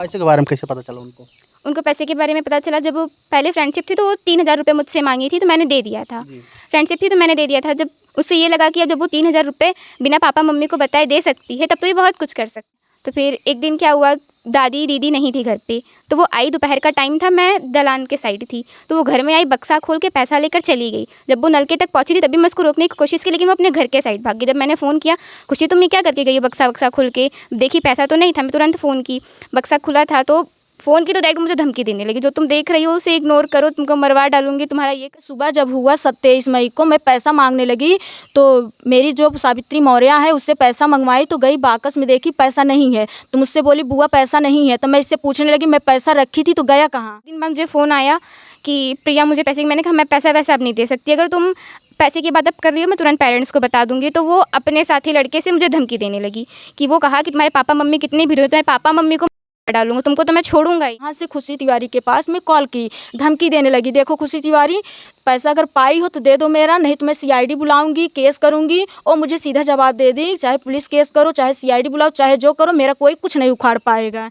पैसे के बारे में कैसे पता चला उनको? उनको पैसे के बारे में पता चला जब वो पहले फ्रेंडशिप थी तो वो 3,000 रुपये मुझसे मांगी थी तो मैंने दे दिया था। जी। फ्रेंडशिप थी तो मैंने दे दिया था। जब उससे ये लगा कि अब जब वो 3,000 रुपये बिना पापा मम्मी को बताए दे सकती है तब तो ये बहुत कुछ कर सकती। तो फिर एक दिन क्या हुआ, दादी दीदी नहीं थी घर पे, तो वो आई, दोपहर का टाइम था, मैं दलान के साइड थी, तो वो घर में आई, बक्सा खोल के पैसा लेकर चली गई। जब वो नलके तक पहुंची थी तभी मैं उसको रोकने की कोशिश की, लेकिन वो अपने घर के साइड भाग गई। जब मैंने फ़ोन किया, खुशी तुम ये क्या करके गई हो बक्सा वक्सा खोल के, देखी पैसा तो नहीं था, मैं तुरंत फ़ोन की, बक्सा खुला था, तो फ़ोन की तो डायरेक्ट मुझे धमकी देने लगी, जो तुम देख रही हो उसे इग्नोर करो, तुमको मरवा डालूंगी, तुम्हारा ये। सुबह जब हुआ 27 मई को मैं पैसा मांगने लगी तो मेरी जो सावित्री मौर्य है उससे पैसा मंगवाई तो गई बाकस में देखी पैसा नहीं है, तो मुझसे बोली बुआ पैसा नहीं है, तो मैं इससे पूछने लगी मैं पैसा रखी थी तो गया कहाँ। दिन बाद मुझे फ़ोन आया कि प्रिया मुझे पैसे, मैंने कहा मैं पैसा वैसा अब नहीं दे सकती, अगर तुम पैसे की बात अब कर रही हो मैं तुरंत पेरेंट्स को बता दूंगी। तो वो अपने साथी लड़के से मुझे धमकी देने लगी कि वो कहा कि तुम्हारे पापा मम्मी कितने भी हो, तुम्हारे पापा मम्मी को डालूंगा, तुमको तो मैं छोड़ूंगा ही। यहाँ से खुशी तिवारी के पास मैं कॉल की, धमकी देने लगी, देखो खुशी तिवारी पैसा अगर पाई हो तो दे दो मेरा, नहीं तो मैं CID बुलाऊंगी, केस करूंगी। और मुझे सीधा जवाब दे दी, चाहे पुलिस केस करो, चाहे CID बुलाओ, चाहे जो करो, मेरा कोई कुछ नहीं उखाड़ पाएगा।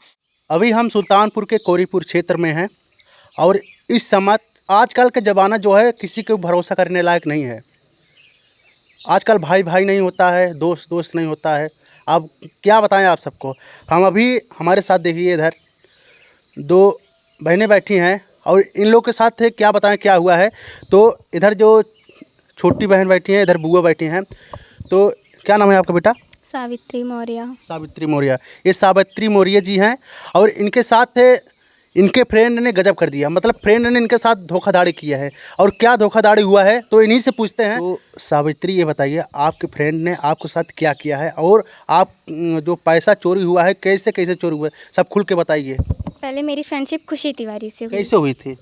अभी हम सुल्तानपुर के कोरीपुर क्षेत्र में हैं और इस समय आजकल का ज़माना जो है किसी को भरोसा करने लायक नहीं है। आजकल भाई भाई नहीं होता है, दोस्त दोस्त नहीं होता है। अब क्या बताएं आप सबको। हम अभी हमारे साथ देखिए इधर 2 बहनें बैठी हैं और इन लोग के साथ क्या बताएं क्या हुआ है। तो इधर जो छोटी बहन बैठी हैं, इधर बुआ बैठी हैं। तो क्या नाम है आपका बेटा? सावित्री मौर्य। सावित्री मौर्य। ये सावित्री मौर्य जी हैं और इनके साथ इनके फ्रेंड ने गजब कर दिया, मतलब फ्रेंड ने इनके साथ धोखाधड़ी किया है। और क्या धोखाधड़ी हुआ है तो इन्हीं से पूछते हैं। तो सावित्री ये बताइए आपके फ्रेंड ने आपके साथ क्या किया है और आप जो पैसा चोरी हुआ है कैसे कैसे चोरी हुआ है, सब खुल के बताइए। पहले मेरी फ्रेंडशिप खुशी तिवारी से हुई। कैसे हुई थी?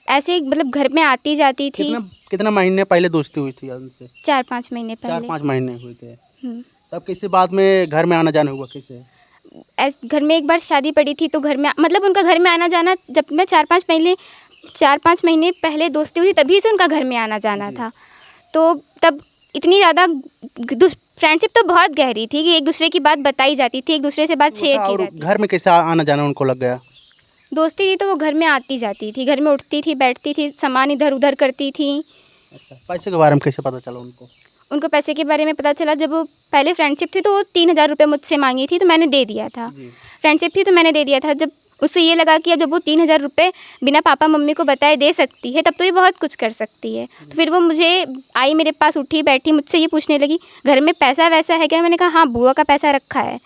ऐसे मतलब घर में आती जाती थी। कितना महीने पहले दोस्ती हुई थी उनसे? 4-5 महीने पहले। 4-5 महीने हुए थे। हम्म। तब कैसे बाद में घर में आना जाना हुआ कैसे? घर में एक बार शादी पड़ी थी तो घर में मतलब उनका घर में आना जाना, जब मैं 4-5 महीने पहले दोस्ती हुई तभी से उनका घर में आना जाना था। तो तब इतनी ज़्यादा फ्रेंडशिप तो बहुत गहरी थी कि एक दूसरे की बात बताई जाती थी, एक दूसरे से बात शेयर की जाती थी। घर में कैसे आना जाना उनको लग गया? दोस्ती थी तो वो घर में आती जाती थी, घर में उठती थी, बैठती थी, सामान इधर उधर करती थी। अच्छा, पैसे के बारे में कैसे पता चला उनको? उनको पैसे के बारे में पता चला जब वो पहले फ्रेंडशिप थी तो वो 3,000 रुपये मुझसे मांगी थी तो मैंने दे दिया था। फ्रेंडशिप थी तो मैंने दे दिया था। जब उससे ये लगा कि अब जब वो 3,000 रुपये बिना पापा मम्मी को बताए दे सकती है तब तो ये बहुत कुछ कर सकती है। तो फिर वो मुझे आई, मेरे पास उठी बैठी, मुझसे ये पूछने लगी घर में पैसा वैसा है क्या? मैंने कहा हाँ बुआ का पैसा रखा है।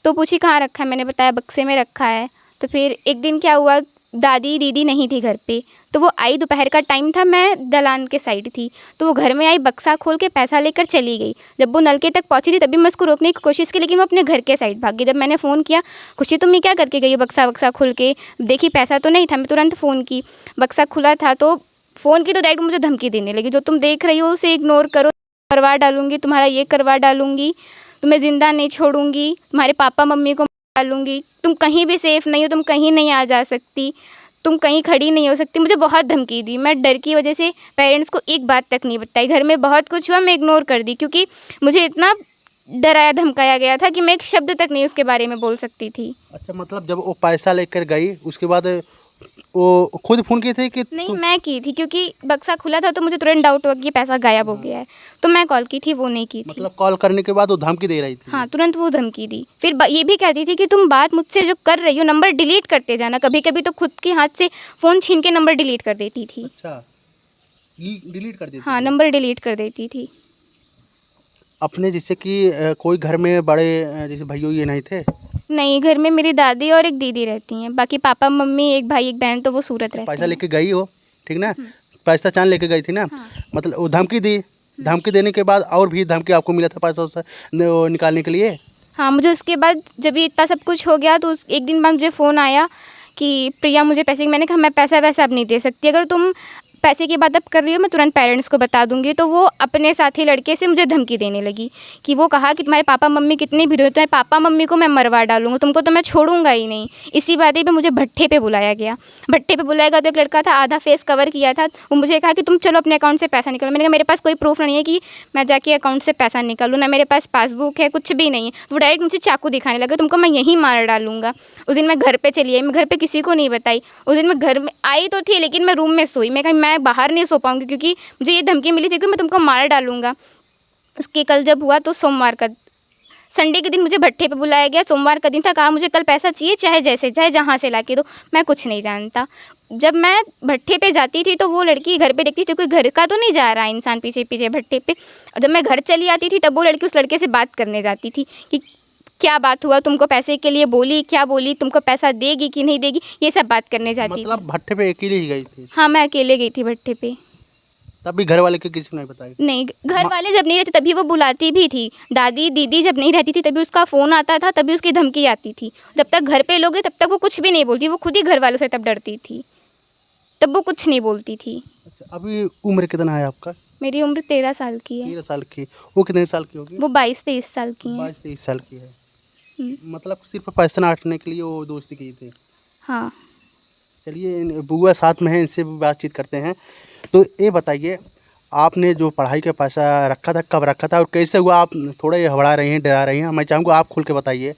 तो पूछी कहाँ रखा है? मैंने बताया बक्से में रखा है। तो फिर एक दिन क्या हुआ, दादी दीदी नहीं थी घर पे, तो वो आई, दोपहर का टाइम था, मैं दलान के साइड थी, तो वो घर में आई, बक्सा खोल के पैसा लेकर चली गई। जब वो नलके तक पहुंची थी तभी मैं उसको रोकने की कोशिश की, लेकिन वो अपने घर के साइड भाग गई। जब मैंने फ़ोन किया, खुशी तुम ये क्या करके गई हो बक्सा वक्सा खोल के, देखी पैसा तो नहीं था, मैं तुरंत फ़ोन की, बक्सा खुला था, तो फ़ोन की तो डायरेक्ट मुझे धमकी देने लगी, जो तुम देख रही हो उसे इग्नोर करो, करवा डालूंगी, तुम्हारा ये करवा डालूंगी, तुम्हें ज़िंदा नहीं छोड़ूंगी, तुम्हारे पापा मम्मी को डालूंगी, तुम कहीं भी सेफ़ नहीं हो, तुम कहीं नहीं आ जा सकती, तुम कहीं खड़ी नहीं हो सकती। मुझे बहुत धमकी दी। मैं डर की वजह से पेरेंट्स को एक बात तक नहीं बताई। घर में बहुत कुछ हुआ, मैं इग्नोर कर दी क्योंकि मुझे इतना डराया धमकाया गया था कि मैं एक शब्द तक नहीं उसके बारे में बोल सकती थी। अच्छा, मतलब जब वो पैसा लेकर गई उसके बाद वो खुद फ़ोन किए थे कि नहीं, मैं की थी क्योंकि बक्सा खुला था तो मुझे तुरंत डाउट हुआ कि पैसा गायब हो गया है, तो मैं कॉल की थी, वो नहीं की थी। मतलब कॉल करने के बाद वो धमकी दे रही थी? हाँ, तुरंत वो धमकी दी। फिर ये भी कहती थी कि तुम बात मुझसे जो कर रही हो नंबर डिलीट करते जाना। कभी कभी तो खुद के हाथ से फ़ोन छीन के नंबर डिलीट कर देती थी। अच्छा, डिलीट कर देती? हाँ, नंबर डिलीट कर देती थी। अपने जैसे कि कोई घर में बड़े जैसे भैया ये नहीं थे? नहीं, घर में मेरी दादी और एक दीदी रहती हैं, बाकी पापा मम्मी, एक भाई एक बहन, तो वो सूरत रहते हैं। पैसा लेके गई हो, ठीक ना? पैसा चांद लेके गई थी ना? हाँ। मतलब वो धमकी दी, धमकी देने के बाद और भी धमकी आपको मिला था पैसा वैसा निकालने के लिए? हाँ, मुझे उसके बाद जब ये इतना सब कुछ हो गया तो एक दिन बाद मुझे फ़ोन आया कि प्रिया मुझे पैसे, मैंने कहा मैं पैसा वैसा अब नहीं दे सकती, अगर तुम पैसे की बात अब कर रही हो, मैं तुरंत पेरेंट्स को बता दूंगी। तो वो अपने साथी लड़के से मुझे धमकी देने लगी कि वो कहा कि तुम्हारे पापा मम्मी कितनी भी हो, तुम्हारे पापा मम्मी को मैं मरवा डालूंगा, तुमको तो मैं छोड़ूंगा ही नहीं। इसी बात पे मुझे भट्ठे पे बुलाया गया। भट्ठे पे बुलाया गया तो एक लड़का था, आधा फेस कवर किया था। वो मुझे कहा कि तुम चलो अपने अकाउंट से पैसा निकालो। मैंने कहा मेरे पास कोई प्रूफ नहीं है कि मैं जाके अकाउंट से पैसा निकालूँ, ना मेरे पास पासबुक है, कुछ भी नहीं है। वो डायरेक्ट मुझे चाकू दिखाने लगा, तुमको मैं यहीं मार डालूंगा। उस दिन मैं घर पे चली आई, मैं घर पे किसी को नहीं बताई। उस दिन मैं घर में आई तो थी, लेकिन मैं रूम में सोई। मैं कहा मैं बाहर नहीं सो पाऊँगी क्योंकि मुझे ये धमकी मिली थी कि मैं तुमको मार डालूँगा। उसके कल जब हुआ तो सोमवार का, संडे के दिन मुझे भट्ठे पे बुलाया गया। सोमवार का दिन था, कहा मुझे कल पैसा चाहिए, चाहे जैसे चाहे जहाँ से ला के दो, मैं कुछ नहीं जानता। जब मैं भट्ठे पे जाती थी तो वो लड़की घर पे देखती थी, कोई घर का तो नहीं जा रहा है इंसान पीछे पीछे भट्ठे पे। और जब मैं घर चली आती थी तब वो लड़की उस लड़के से बात करने जाती थी कि क्या बात हुआ, तुमको पैसे के लिए बोली, क्या बोली, तुमको पैसा देगी कि नहीं देगी, ये सब बात करने जाती थी। मतलब भट्ठे पे अकेले ही गई थी? हाँ, मैं अकेले गई थी भट्ठे पे। तभी घर वाले के किसी को नहीं बताई? नहीं, घर वाले जब नहीं रहते तभी वो बुलाती भी थी। दादी दीदी जब नहीं रहती थी तभी उसका फ़ोन आता था, तभी उसकी धमकी आती थी। जब तक घर पे लोग हैं तब तक वो कुछ भी नहीं बोलती, वो खुद ही घर वालों से तब डरती थी, तब वो कुछ नहीं बोलती थी। अच्छा, अभी उम्र कितना है आपका? मेरी उम्र 13 साल की है। 13 साल की। वो कितने साल की होगी? वो 22-23 साल की हैं। 22-23 साल की है। मतलब सिर्फ पैसा नाटने के लिए वो दोस्ती की थी? हाँ। चलिए, बुआ साथ में है, इनसे भी बातचीत करते हैं। तो ये बताइए, आपने जो पढ़ाई का पैसा रखा था, कब रखा था और कैसे हुआ? आप थोड़ा ये हबड़ा रही हैं, डरा रही हैं, मैं चाहूँगा आप खुल के बताइए।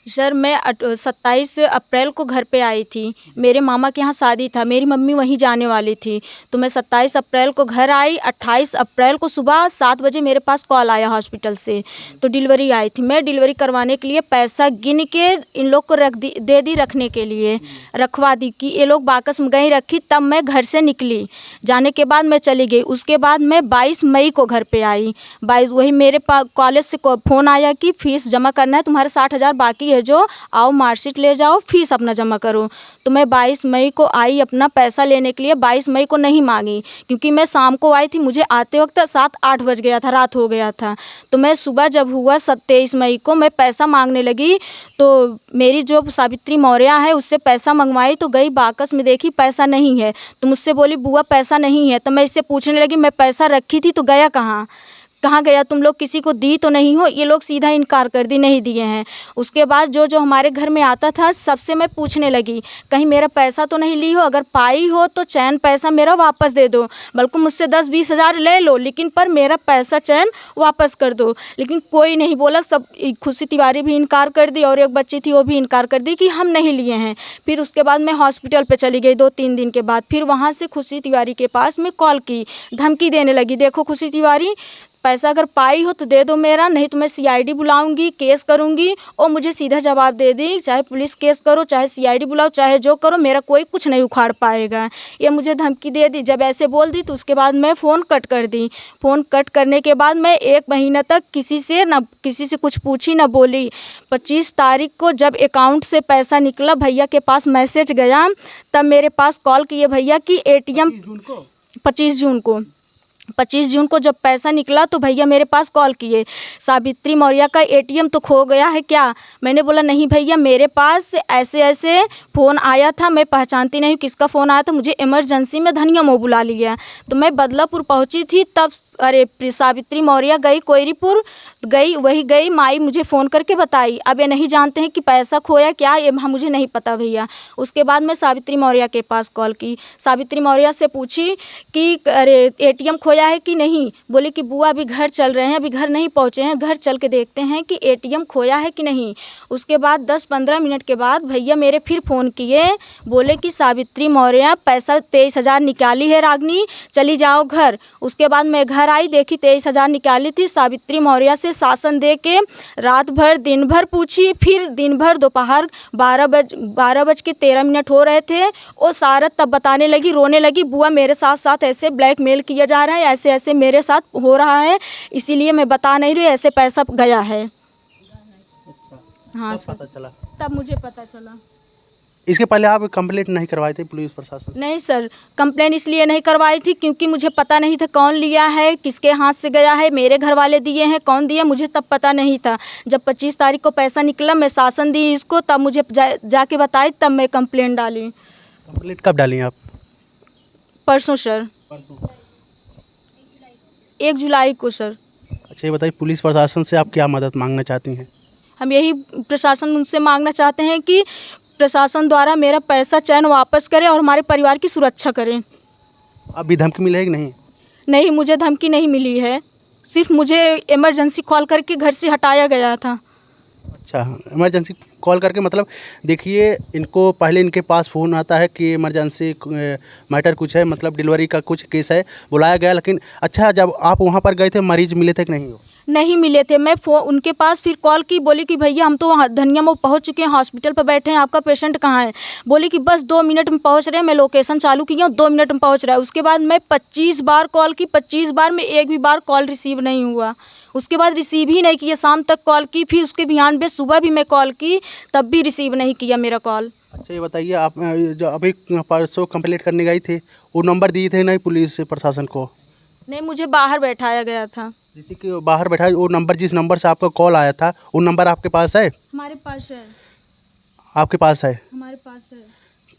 सर मैं 27 अप्रैल को घर पे आई थी। मेरे मामा के यहाँ शादी था, मेरी मम्मी वहीं जाने वाली थी। तो मैं 27 अप्रैल को घर आई। 28 अप्रैल को सुबह 7 बजे मेरे पास कॉल आया हॉस्पिटल से, तो डिलीवरी आई थी। मैं डिलीवरी करवाने के लिए पैसा गिन के इन लोग को दे दी रखने के लिए, रखवा दी कि ये लोग बाकस में गई रखी। तब मैं घर से निकली, जाने के बाद मैं चली गई। उसके बाद मैं 22 मई को घर पे आई। 22 वही मेरे पास कॉलेज से फ़ोन आया कि फ़ीस जमा करना है, तुम्हारे 60,000 बाकी है, जो आओ मार्कशीट ले जाओ, फीस अपना जमा करो। तो मैं 22 मई को आई अपना पैसा लेने के लिए। 22 मई को नहीं मांगी क्योंकि मैं शाम को आई थी, मुझे आते वक्त 7-8 बज गया था, रात हो गया था। तो मैं सुबह जब हुआ 23 मई को मैं पैसा मांगने लगी, तो मेरी जो सावित्री मौर्य है उससे पैसा मंगवाई। तो गई बाकस में, देखी पैसा नहीं है, तो मुझसे बोली बुआ पैसा नहीं है। तो मैं इससे पूछने लगी मैं पैसा रखी थी तो गया कहाँ, कहाँ गया, तुम लोग किसी को दी तो नहीं हो? ये लोग सीधा इनकार कर दी, नहीं दिए हैं। उसके बाद जो जो हमारे घर में आता था सबसे मैं पूछने लगी कहीं मेरा पैसा तो नहीं ली हो, अगर पाई हो तो चैन पैसा मेरा वापस दे दो, बल्कि मुझसे 10-20 हज़ार ले लो, लेकिन पर मेरा पैसा चैन वापस कर दो। लेकिन कोई नहीं बोला। सब खुशी तिवारी भी इनकार कर दी और एक बच्ची थी वो भी इनकार कर दी कि हम नहीं लिए हैं। फिर उसके बाद मैं हॉस्पिटल पर चली गई 2-3 दिन के बाद। फिर वहाँ से खुशी तिवारी के पास मैं कॉल की, धमकी देने लगी, देखो खुशी तिवारी पैसा अगर पाई हो तो दे दो मेरा, नहीं तो मैं CID बुलाऊंगी, केस करूंगी। और मुझे सीधा जवाब दे दी, चाहे पुलिस केस करो, चाहे CID बुलाओ, चाहे जो करो, मेरा कोई कुछ नहीं उखाड़ पाएगा। ये मुझे धमकी दे दी। जब ऐसे बोल दी तो उसके बाद मैं फ़ोन कट कर दी। फ़ोन कट करने के बाद मैं 1 महीना तक किसी से कुछ पूछी ना बोली। 25 तारीख को जब अकाउंट से पैसा निकला, भैया के पास मैसेज गया, तब मेरे पास कॉल किए भैया कि ATM 25 जून को जब पैसा निकला तो भैया मेरे पास कॉल किए, सावित्री मौर्य का ATM तो खो गया है क्या? मैंने बोला नहीं भैया, मेरे पास ऐसे ऐसे फ़ोन आया था, मैं पहचानती नहीं किसका फ़ोन आया था, मुझे इमरजेंसी में धनिया मोह बुला लिया। तो मैं बदलापुर पहुंची थी, तब अरे सावित्री मौर्य गई कोयरीपुर, गई माई मुझे फ़ोन करके बताई। अब ये नहीं जानते हैं कि पैसा खोया क्या, ये मुझे नहीं पता भैया। उसके बाद मैं सावित्री मौर्य के पास कॉल की, सावित्री मौर्य से पूछी कि अरे ATM खोया है कि नहीं? बोली कि बुआ अभी घर चल रहे हैं, अभी घर नहीं पहुँचे हैं, घर चल के देखते हैं कि ATM खोया है कि नहीं। उसके बाद 10-15 मिनट के बाद भैया मेरे फिर फ़ोन किए, बोले कि सावित्री मौर्य पैसा 23,000 निकाली है रागनी, चली जाओ घर। उसके बाद मैं घर आई, देखी 23,000 निकाली थी। सावित्री मौर्य से शासन दे के रात भर दिन भर पूछी, फिर दिन भर दोपहर 12:13 हो रहे थे, वो सारा तब बताने लगी, रोने लगी, बुआ मेरे साथ ऐसे ब्लैकमेल किया जा रहा है, ऐसे ऐसे मेरे साथ हो रहा है, इसीलिए मैं बता नहीं रही, ऐसे पैसा गया है। हाँ सर, पता चला? तब मुझे पता चला। इसके पहले आप कंप्लेंट नहीं करवाए थे पुलिस प्रशासन? नहीं सर, कंप्लेन इसलिए नहीं करवाई थी क्योंकि मुझे पता नहीं था कौन लिया है, किसके हाथ से गया है, मेरे घर वाले दिए हैं, कौन दिया मुझे तब पता नहीं था। जब 25 तारीख को पैसा निकला, मैं शासन दी इसको, तब मुझे जाके बताई, तब मैं कंप्लेन डाली। कंप्लेंट कब डाली आप? परसों सर। परसों। 1 जुलाई को सर। अच्छा ये बताइए, पुलिस प्रशासन से आप क्या मदद मांगना चाहती हैं? हम यही प्रशासन उनसे मांगना चाहते हैं कि प्रशासन द्वारा मेरा पैसा चैन वापस करें और हमारे परिवार की सुरक्षा करें। अभी धमकी मिली है कि नहीं? नहीं, मुझे धमकी नहीं मिली है, सिर्फ मुझे इमरजेंसी कॉल करके घर से हटाया गया था। अच्छा, इमरजेंसी कॉल करके, मतलब देखिए इनको पहले इनके पास फ़ोन आता है कि इमरजेंसी मैटर कुछ है, मतलब डिलीवरी का कुछ केस है, बुलाया गया। लेकिन अच्छा, जब आप वहाँ पर गए थे मरीज़ मिले थे कि नहीं हो? नहीं मिले थे। मैं उनके पास फिर कॉल की, बोली कि भैया हम तो वहाँ धनिया में पहुँच चुके हैं, हॉस्पिटल पर बैठे हैं, आपका पेशेंट कहाँ है? बोली कि बस 2 मिनट में पहुँच रहे हैं। मैं लोकेशन चालू की हूँ, 2 मिनट में पहुँच रहा है। उसके बाद मैं 25 बार कॉल की, 25 बार में एक भी बार कॉल रिसीव नहीं हुआ। उसके बाद रिसीव ही नहीं किया, शाम तक कॉल की, फिर उसके बिहान पे सुबह भी मैं कॉल की, तब भी रिसीव नहीं किया मेरा कॉल। अच्छा ये बताइए, आप जो अभी परसों कंप्लेंट करने गई थी, वो नंबर दिए थे नहीं पुलिस प्रशासन को? नहीं, मुझे बाहर बैठाया गया था। जैसे कि बाहर बैठा, वो नंबर जिस नंबर से आपका कॉल आया था वो नंबर आपके पास है? हमारे पास है। आपके पास है? हमारे पास है।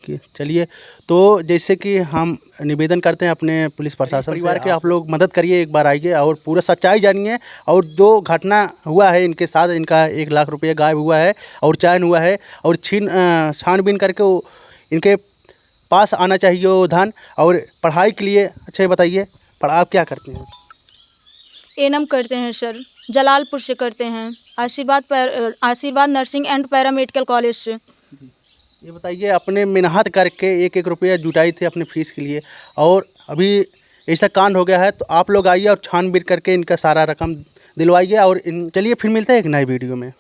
कि चलिए, तो जैसे कि हम निवेदन करते हैं अपने पुलिस प्रशासन परिवार के, आप लोग मदद करिए, एक बार आइए और पूरा सच्चाई जानिए। और जो घटना हुआ है इनके साथ, इनका 1 लाख रुपये गायब हुआ है और चयन हुआ है, और छानबीन करके वो इनके पास आना चाहिए वो धन। और पढ़ाई के लिए, अच्छा ये बताइए, आप क्या करते हैं? एनम करते हैं सर, जलालपुर से करते हैं, आशीर्वाद नर्सिंग एंड पैरामेडिकल कॉलेज से। ये बताइए, अपने मेहनत करके 1-1 रुपया जुटाई थे अपने फीस के लिए, और अभी ऐसा कांड हो गया है, तो आप लोग आइए और छानबीन करके इनका सारा रकम दिलवाइए। और चलिए फिर मिलते हैं एक नए वीडियो में।